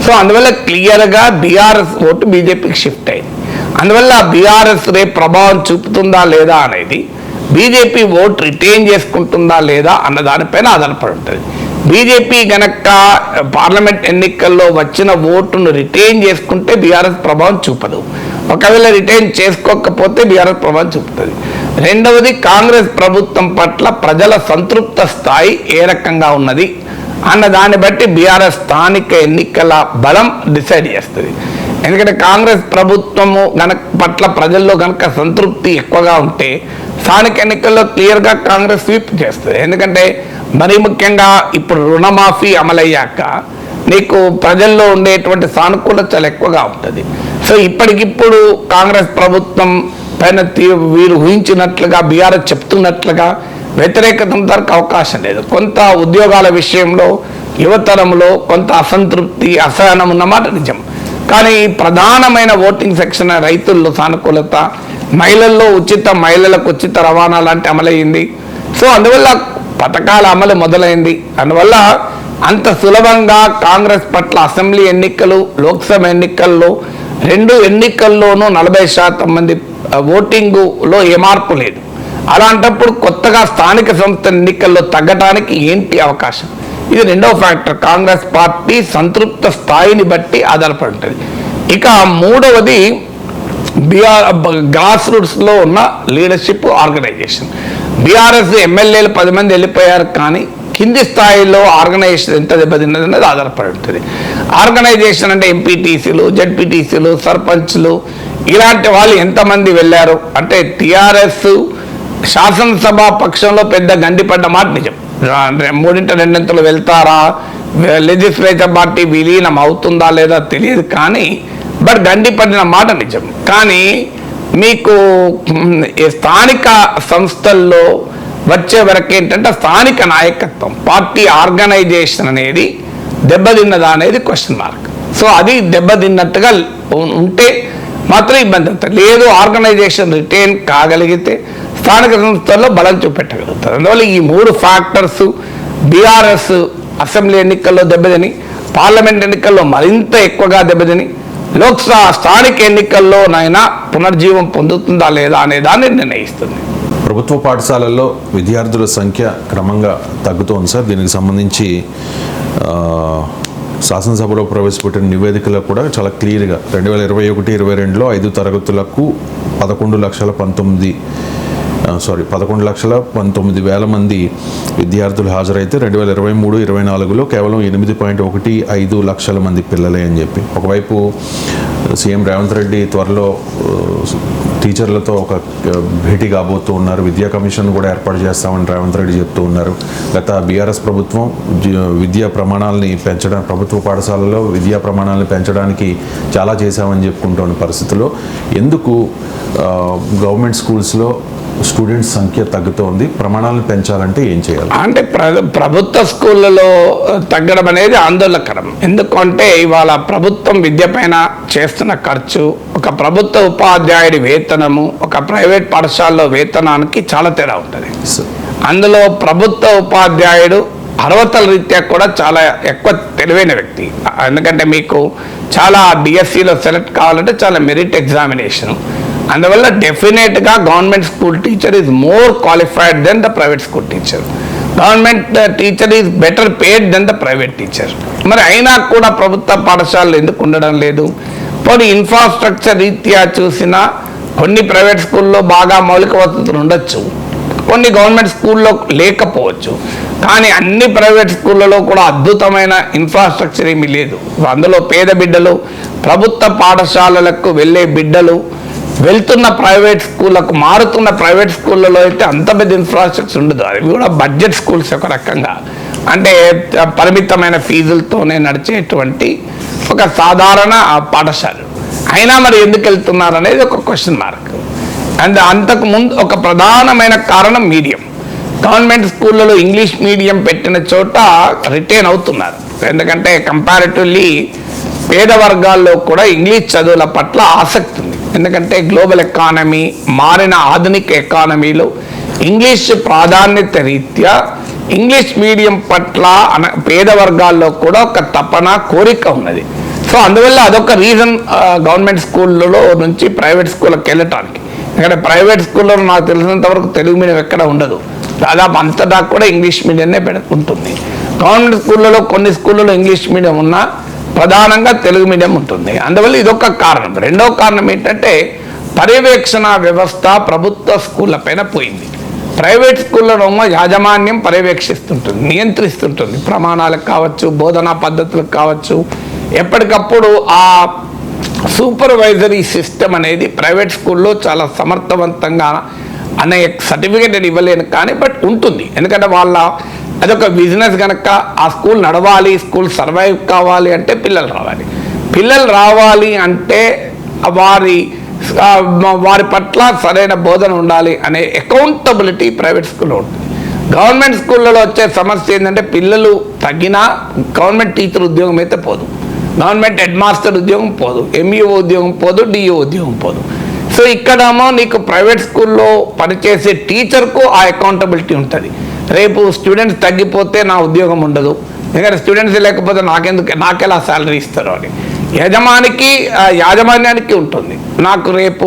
సో అందువల్ల క్లియర్గా బీఆర్ఎస్ ఓటు బీజేపీకి షిఫ్ట్ అయింది. అందువల్ల బీఆర్ఎస్ రేపు ప్రభావం చూపుతుందా లేదా అనేది బీజేపీ ఓటు రిటైన్ చేసుకుంటుందా లేదా అన్న దానిపైన ఆధారపడి ఉంటుంది. బీజేపీ గనక పార్లమెంట్ ఎన్నికల్లో వచ్చిన ఓటును రిటైన్ చేసుకుంటే బీఆర్ఎస్ ప్రభావం చూపదు. ఒకవేళ రిటైన్ చేసుకోకపోతే బీఆర్ఎస్ ప్రభావం చూపుతుంది. రెండవది, కాంగ్రెస్ ప్రభుత్వం పట్ల ప్రజల సంతృప్త స్థాయి ఏ రకంగా ఉన్నది అన్న దాన్ని బట్టి బీఆర్ఎస్ స్థానిక ఎన్నికల బలం డిసైడ్ చేస్తుంది. ఎందుకంటే కాంగ్రెస్ ప్రభుత్వము పట్ల ప్రజల్లో గనక సంతృప్తి ఎక్కువగా ఉంటే స్థానిక ఎన్నికల్లో క్లియర్గా కాంగ్రెస్ స్వీప్ చేస్తుంది. ఎందుకంటే మరీ ముఖ్యంగా ఇప్పుడు రుణమాఫీ అమలయ్యాక నీకు ప్రజల్లో ఉండేటువంటి సానుకూలత చాలా ఎక్కువగా ఉంటుంది. సో ఇప్పటికిప్పుడు కాంగ్రెస్ ప్రభుత్వం పైన వీరు ఊహించినట్లుగా బీఆర్ఎస్ చెప్తున్నట్లుగా వ్యతిరేకత ఉండడానికి అవకాశం లేదు. కొంత ఉద్యోగాల విషయంలో యువతరంలో కొంత అసంతృప్తి, అసహనం ఉన్నమాట నిజం. కానీ ప్రధానమైన ఓటింగ్ సెక్షన్ రైతుల్లో సానుకూలత, మహిళలకు ఉచిత రవాణా లాంటి అమలయ్యింది. సో అందువల్ల పథకాల అమలు మొదలైంది. అందువల్ల అంత సులభంగా కాంగ్రెస్ పట్ల అసెంబ్లీ ఎన్నికలు, లోక్సభ ఎన్నికల్లో రెండు ఎన్నికల్లోనూ 40% మంది ఓటింగులో ఏ మార్పు లేదు. అలాంటప్పుడు కొత్తగా స్థానిక సంస్థల ఎన్నికల్లో తగ్గటానికి ఏంటి అవకాశం? ఇది రెండవ ఫ్యాక్టర్, కాంగ్రెస్ పార్టీ సంతృప్త స్థాయిని బట్టి ఆధారపడి ఉంటుంది. ఇక మూడవది గ్రాస్ రూట్స్లో ఉన్న లీడర్షిప్ ఆర్గనైజేషన్. బీఆర్ఎస్ ఎమ్మెల్యేలు 10 మంది వెళ్ళిపోయారు, కానీ కింది స్థాయిలో ఆర్గనైజేషన్ ఎంత దెబ్బతిన్నది అనేది ఆధారపడి ఉంటుంది. ఆర్గనైజేషన్ అంటే ఎంపీటీసీలు, జడ్పీటీసీలు, సర్పంచ్లు ఇలాంటి వాళ్ళు ఎంతమంది వెళ్ళారు అంటే టీఆర్ఎస్ శాసనసభ పక్షంలో పెద్ద గండిపడ్డ మాట నిజం. 3/2 వెళ్తారా, లెజిస్లేచర్ పార్టీ విలీనం అవుతుందా లేదా తెలియదు, కానీ బట్ గండిపడిన మాట నిజం. కానీ మీకు స్థానిక సంస్థల్లో వచ్చే వరకు ఏంటంటే స్థానిక నాయకత్వం, పార్టీ ఆర్గనైజేషన్ అనేది దెబ్బతిన్నదా అనేది క్వశ్చన్ మార్క్. సో అది దెబ్బతిన్నట్టుగా ఉంటే మాత్రం ఇబ్బంది అవుతుంది. లేదు ఆర్గనైజేషన్ రిటైన్ కాగలిగితే స్థానిక సంస్థల్లో బలం చూపెట్టగలుగుతారు. అందువల్ల ఈ 3 ఫ్యాక్టర్స్ బీఆర్ఎస్ అసెంబ్లీ ఎన్నికల్లో దెబ్బతిని, పార్లమెంట్ ఎన్నికల్లో మరింత ఎక్కువగా దెబ్బతిని, లోక్సభ స్థానిక ఎన్నికల్లోనైనా పునర్జీవం పొందుతుందా లేదా అనే దాన్ని నిర్ణయిస్తుంది. ప్రభుత్వ పాఠశాలల్లో విద్యార్థుల సంఖ్య క్రమంగా తగ్గుతోంది సార్. దీనికి సంబంధించి శాసనసభలో ప్రవేశపెట్టిన నివేదికలో కూడా చాలా క్లియర్గా 2021-22లో 5 తరగతులకు 11,19,000 మంది విద్యార్థులు హాజరైతే 2023-24లో కేవలం 8.15 లక్షల మంది పిల్లలే అని చెప్పి, ఒకవైపు సీఎం రేవంత్ రెడ్డి త్వరలో టీచర్లతో ఒక భేటీ కాబోతూ ఉన్నారు. విద్యా కమిషన్ కూడా ఏర్పాటు చేస్తామని రేవంత్ రెడ్డి చెప్తూ ఉన్నారు. గత బీఆర్ఎస్ ప్రభుత్వం విద్యా ప్రమాణాలని పెంచడం, ప్రభుత్వ పాఠశాలలో విద్యా ప్రమాణాలను పెంచడానికి చాలా చేశామని చెప్పుకుంటున్న పరిస్థితుల్లో ఎందుకు గవర్నమెంట్ స్కూల్స్లో స్టూడెంట్స్ సంఖ్య తగ్గుతోంది? ప్రమాణాలను పెంచాలంటే ఏం చేయాలి? అంటే ప్రభుత్వ స్కూళ్ళలో తగ్గడం అనేది ఆందోళనకరం. ఎందుకంటే ఇవాళ ప్రభుత్వం విద్య పైన చేస్తున్న ఖర్చు, ఒక ప్రభుత్వ ఉపాధ్యాయుడి వేతనము, ఒక ప్రైవేట్ పాఠశాలలో వేతనానికి చాలా తేడా ఉంటుంది. అందులో ప్రభుత్వ ఉపాధ్యాయుడు అర్హతల రీత్యా కూడా చాలా ఎక్కువ తెలివైన వ్యక్తి. ఎందుకంటే మీకు చాలా డిఎస్సిలో సెలెక్ట్ కావాలంటే చాలా మెరిట్ ఎగ్జామినేషన్. అందువల్ల డెఫినెట్గా government school teacher is more qualified than the private school teacher. Government teacher is better paid than the private teacher. మరి అయినా కూడా ప్రభుత్వ పాఠశాలలు ఎందుకు ఉండడం లేదు? పోనీ ఇన్ఫ్రాస్ట్రక్చర్ రీత్యా చూసినా కొన్ని ప్రైవేట్ స్కూల్లో బాగా మౌలిక వసతులు ఉండొచ్చు, కొన్ని గవర్నమెంట్ స్కూల్లో లేకపోవచ్చు. కానీ అన్ని ప్రైవేట్ స్కూళ్ళలో కూడా అద్భుతమైన ఇన్ఫ్రాస్ట్రక్చర్ ఏమీ లేదు. అందులో పేద బిడ్డలు, ప్రభుత్వ పాఠశాలలకు వెళ్ళే బిడ్డలు వెళ్తున్న ప్రైవేట్ స్కూళ్ళకు మారుతున్న ప్రైవేట్ స్కూళ్ళలో అయితే అంత పెద్ద ఇన్ఫ్రాస్ట్రక్చర్ ఉండదు. అవి కూడా బడ్జెట్ స్కూల్స్ ఒక రకంగా, అంటే పరిమితమైన ఫీజులతోనే నడిచేటువంటి ఒక సాధారణ పాఠశాలలు. అయినా మరి ఎందుకు వెళ్తున్నారు అనేది ఒక క్వశ్చన్ మార్క్. అండ్ అంతకుముందు ఒక ప్రధానమైన కారణం మీడియం. గవర్నమెంట్ స్కూళ్ళలో ఇంగ్లీష్ మీడియం పెట్టిన చోట రిటైన్ అవుతున్నారు. ఎందుకంటే కంపారిటివ్లీ పేద వర్గాల్లో కూడా ఇంగ్లీష్ చదువుల పట్ల ఆసక్తి ఉంది. ఎందుకంటే గ్లోబల్ ఎకానమీ, మారిన ఆధునిక ఎకానమీలో ఇంగ్లీష్ ప్రాధాన్యత రీత్యా ఇంగ్లీష్ మీడియం పట్ల పేద వర్గాల్లో కూడా ఒక తపన, కోరిక ఉన్నది. సో అందువల్ల అదొక రీజన్ గవర్నమెంట్ స్కూళ్ళలో నుంచి ప్రైవేట్ స్కూళ్ళకి వెళ్ళటానికి. ఎందుకంటే ప్రైవేట్ స్కూల్లో నాకు తెలిసినంత వరకు తెలుగు మీడియం ఎక్కడ ఉండదు. దాదాపు అంతటా కూడా ఇంగ్లీష్ మీడియంనే ఉంటుంది. గవర్నమెంట్ స్కూళ్ళలో కొన్ని స్కూళ్ళలో ఇంగ్లీష్ మీడియం ఉన్నా ప్రధానంగా తెలుగు మీడియం ఉంటుంది. అందువల్ల ఇదొక కారణం. రెండవ కారణం ఏంటంటే పర్యవేక్షణ వ్యవస్థ ప్రభుత్వ స్కూళ్ళ పైన పోయింది. ప్రైవేట్ స్కూళ్ళలో యాజమాన్యం పర్యవేక్షిస్తుంటుంది, నియంత్రిస్తుంటుంది. ప్రమాణాలకు కావచ్చు, బోధనా పద్ధతులకు కావచ్చు, ఎప్పటికప్పుడు ఆ సూపర్వైజరీ సిస్టమ్ అనేది ప్రైవేట్ స్కూల్లో చాలా సమర్థవంతంగా అనే సర్టిఫికేట్ నేను ఇవ్వలేను కానీ బట్ ఉంటుంది. ఎందుకంటే అదొక బిజినెస్ కనుక ఆ స్కూల్ నడవాలి, స్కూల్ సర్వైవ్ కావాలి అంటే పిల్లలు రావాలి అంటే వారి పట్ల సరైన బోధన ఉండాలి అనే అకౌంటబిలిటీ ప్రైవేట్ స్కూల్లో ఉంటుంది. గవర్నమెంట్ స్కూళ్ళలో వచ్చే సమస్య ఏంటంటే పిల్లలు తగ్గినా గవర్నమెంట్ టీచర్ ఉద్యోగం అయితే పోదు, గవర్నమెంట్ హెడ్ మాస్టర్ ఉద్యోగం పోదు, ఎంఈఓ ఉద్యోగం పోదు, డిఓ ఉద్యోగం పోదు. సో ఇక్కడేమో నీకు ప్రైవేట్ స్కూల్లో పనిచేసే టీచర్కు ఆ అకౌంటబిలిటీ ఉంటుంది. రేపు స్టూడెంట్స్ తగ్గిపోతే నా ఉద్యోగం ఉండదు, ఎందుకంటే స్టూడెంట్స్ లేకపోతే నాకెలా శాలరీ ఇస్తారు అని యాజమాన్యానికి ఉంటుంది. నాకు రేపు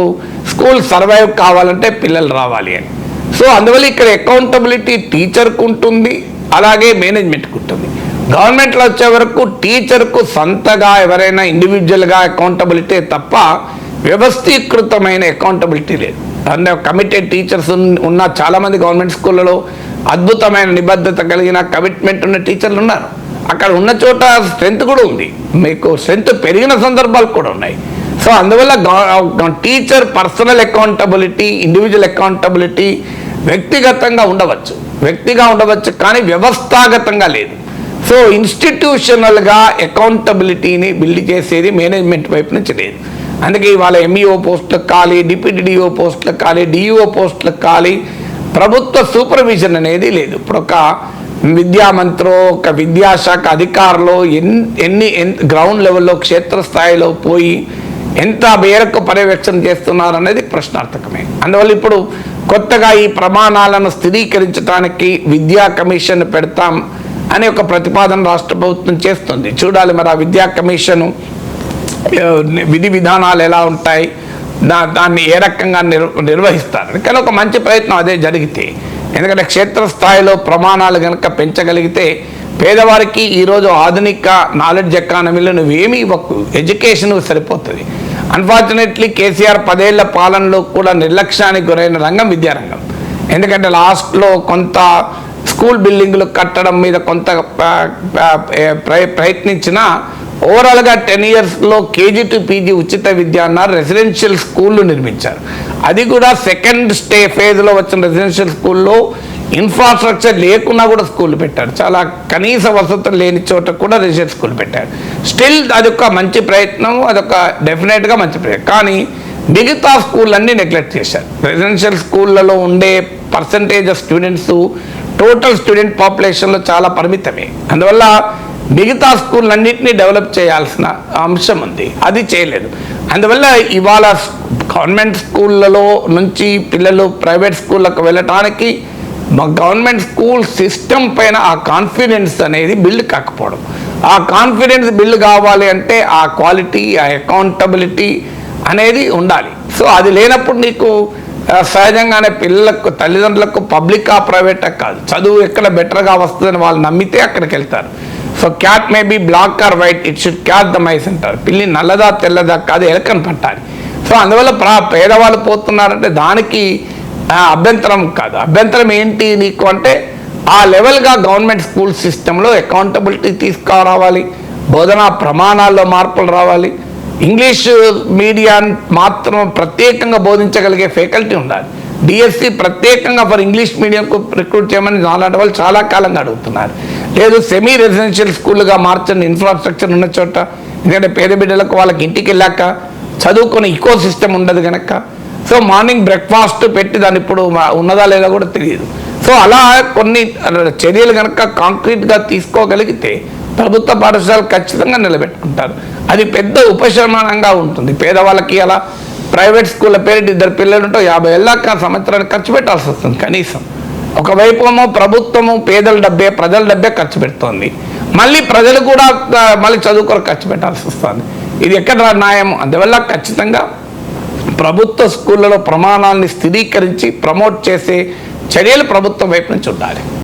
స్కూల్ సర్వైవ్ కావాలంటే పిల్లలు రావాలి అని. సో అందువల్ల ఇక్కడ అకౌంటబిలిటీ టీచర్కు ఉంటుంది, అలాగే మేనేజ్మెంట్కి ఉంటుంది. గవర్నమెంట్లో వచ్చే వరకు టీచర్కు సొంతగా ఎవరైనా ఇండివిజువల్గా అకౌంటబిలిటీ తప్ప వ్యవస్థీకృతమైన అకౌంటబిలిటీ లేదు. అంటే కమిటెడ్ టీచర్స్ ఉన్న చాలామంది గవర్నమెంట్ స్కూళ్ళలో అద్భుతమైన నిబద్ధత కలిగిన కమిట్మెంట్ ఉన్న టీచర్లు ఉన్నారు. అక్కడ ఉన్న చోట స్ట్రెంత్ కూడా ఉంది, మీకు స్ట్రెంత్ పెరిగిన సందర్భాలు కూడా ఉన్నాయి. సో అందువల్ల teacher personal accountability, individual accountability వ్యక్తిగతంగా ఉండవచ్చు కానీ వ్యవస్థాగతంగా లేదు. సో ఇన్స్టిట్యూషనల్గా అకౌంటబిలిటీని బిల్డ్ చేసేది మేనేజ్మెంట్ వైపు నుంచి లేదు. అందుకే ఇవాళ ఎంఈఓ పోస్టులకు ఖాళీ, డిప్యూటీ డిఓ పోస్టులకు ఖాళీ, డిఈఓ పోస్టులకు ఖాళీ, ప్రభుత్వ సూపర్విజన్ అనేది లేదు. ఇప్పుడు ఒక విద్యామంత్రో, ఒక విద్యాశాఖ అధికారులు ఎన్ని గ్రౌండ్ లెవెల్లో, క్షేత్రస్థాయిలో పోయి ఎంత మేరకు పర్యవేక్షణ చేస్తున్నారు అనేది ప్రశ్నార్థకమే. అందువల్ల ఇప్పుడు కొత్తగా ఈ ప్రమాణాలను స్థిరీకరించడానికి విద్యా కమిషన్ పెడతాం అనే ఒక ప్రతిపాదన రాష్ట్ర ప్రభుత్వం చేస్తుంది. చూడాలి మరి ఆ విద్యా కమిషను విధి విధానాలు ఎలా ఉంటాయి, దాన్ని ఏ రకంగా నిర్వహిస్తారు. కానీ ఒక మంచి ప్రయత్నం అదే జరిగితే, ఎందుకంటే క్షేత్రస్థాయిలో ప్రమాణాలు కనుక పెంచగలిగితే పేదవారికి ఈరోజు ఆధునిక నాలెడ్జ్ ఎకానమీలో నువ్వేమీ ఇవ్వకు, ఎడ్యుకేషన్ సరిపోతుంది. అన్ఫార్చునేట్లీ కేసీఆర్ 10 ఏళ్ల పాలనలో కూడా నిర్లక్ష్యానికి గురైన రంగం విద్యారంగం. ఎందుకంటే లాస్ట్లో కొంత స్కూల్ బిల్డింగులు కట్టడం మీద కొంత ప్రయత్నించినా ఓవరాల్గా 10 ఇయర్స్లో కేజీ టు పీజీ ఉచిత విద్య అన్నారు. రెసిడెన్షియల్ స్కూళ్ళు నిర్మించారు. అది కూడా సెకండ్ ఫేజ్లో వచ్చిన రెసిడెన్షియల్ స్కూల్లో ఇన్ఫ్రాస్ట్రక్చర్ లేకున్నా కూడా స్కూల్ పెట్టారు. చాలా కనీస వసతులు లేని చోట కూడా రెసిడెన్షియల్ స్కూల్ పెట్టారు. స్టిల్ అదొక మంచి ప్రయత్నం, అదొక డెఫినెట్గా మంచి ప్రయత్నం. కానీ మిగతా స్కూళ్ళన్నీ నెగ్లెక్ట్ చేశారు. రెసిడెన్షియల్ స్కూళ్ళలో ఉండే percentage of students total student పాపులేషన్లో చాలా పరిమితమే. అందువల్ల మిగతా స్కూళ్ళన్నింటినీ డెవలప్ చేయాల్సిన అంశం ఉంది, అది చేయలేదు. అందువల్ల ఇవాళ గవర్నమెంట్ స్కూళ్ళలో నుంచి పిల్లలు ప్రైవేట్ స్కూళ్ళకు వెళ్ళటానికి మా గవర్నమెంట్ స్కూల్ సిస్టమ్ పైన ఆ కాన్ఫిడెన్స్ అనేది బిల్డ్ కాకపోవడం. ఆ కాన్ఫిడెన్స్ బిల్డ్ కావాలి అంటే ఆ క్వాలిటీ, ఆ అకౌంటబిలిటీ అనేది ఉండాలి. సో అది లేనప్పుడు నీకు సహజంగానే పిల్లలకు, తల్లిదండ్రులకు పబ్లికా ప్రైవేటా కాదు, చదువు ఎక్కడ బెటర్గా వస్తుందని వాళ్ళు నమ్మితే అక్కడికి వెళ్తారు. So cat may be black or white, it should catch the mice అంటారు. పిల్లి నల్లదా తెల్లదా కాదు, ఎలకని పట్టాలి. సో అందువల్ల పేదవాళ్ళు పోతున్నారంటే దానికి అభ్యంతరం కాదు. అభ్యంతరం ఏంటి నీకు అంటే ఆ లెవెల్గా గవర్నమెంట్ స్కూల్ సిస్టంలో అకౌంటబిలిటీ తీసుకురావాలి, బోధనా ప్రమాణాల్లో మార్పులు రావాలి, ఇంగ్లీష్ మీడియా మాత్రం ప్రత్యేకంగా బోధించగలిగే ఫ్యాకల్టీ ఉండాలి. డిఎస్సి ప్రత్యేకంగా ఫర్ ఇంగ్లీష్ మీడియంకు రిక్రూట్ చేయమని నాలాంటి వాళ్ళు చాలా కాలంగా అడుగుతున్నారు. లేదు సెమీ రెసిడెన్షియల్ స్కూల్గా మార్చండి, ఇన్ఫ్రాస్ట్రక్చర్ ఉన్న చోట. ఎందుకంటే పేద బిడ్డలకు వాళ్ళకి ఇంటికి వెళ్ళాక చదువుకునే ఇకో సిస్టమ్ ఉండదు కనుక. సో మార్నింగ్ బ్రేక్ఫాస్ట్ పెట్టి దాన్ని ఇప్పుడు ఉన్నదా లేదా కూడా తెలియదు. సో అలా కొన్ని చర్యలు కనుక కాంక్రీట్గా తీసుకోగలిగితే ప్రభుత్వ పాఠశాలలు ఖచ్చితంగా నిలబెట్టుకుంటారు. అది పెద్ద ఉపశమనంగా ఉంటుంది. పేదవాళ్ళకి అలా ప్రైవేట్ స్కూళ్ళ పేరిట 2 పిల్లలు ఉంటే 50 ఏళ్ళాక సంవత్సరానికి ఖర్చు పెట్టాల్సి వస్తుంది కనీసం. ఒకవైపు ఏమో ప్రభుత్వము పేదల డబ్బే, ప్రజల డబ్బే ఖర్చు పెడుతోంది, మళ్ళీ ప్రజలు కూడా మళ్ళీ చదువుకోరు ఖర్చు పెట్టాల్సి వస్తుంది. ఇది ఎక్కడ న్యాయం? అందువల్ల ఖచ్చితంగా ప్రభుత్వ స్కూళ్ళలో ప్రమాణాలని స్థిరీకరించి ప్రమోట్ చేసే చర్యలు ప్రభుత్వం వైపు నుంచి ఉండాలి.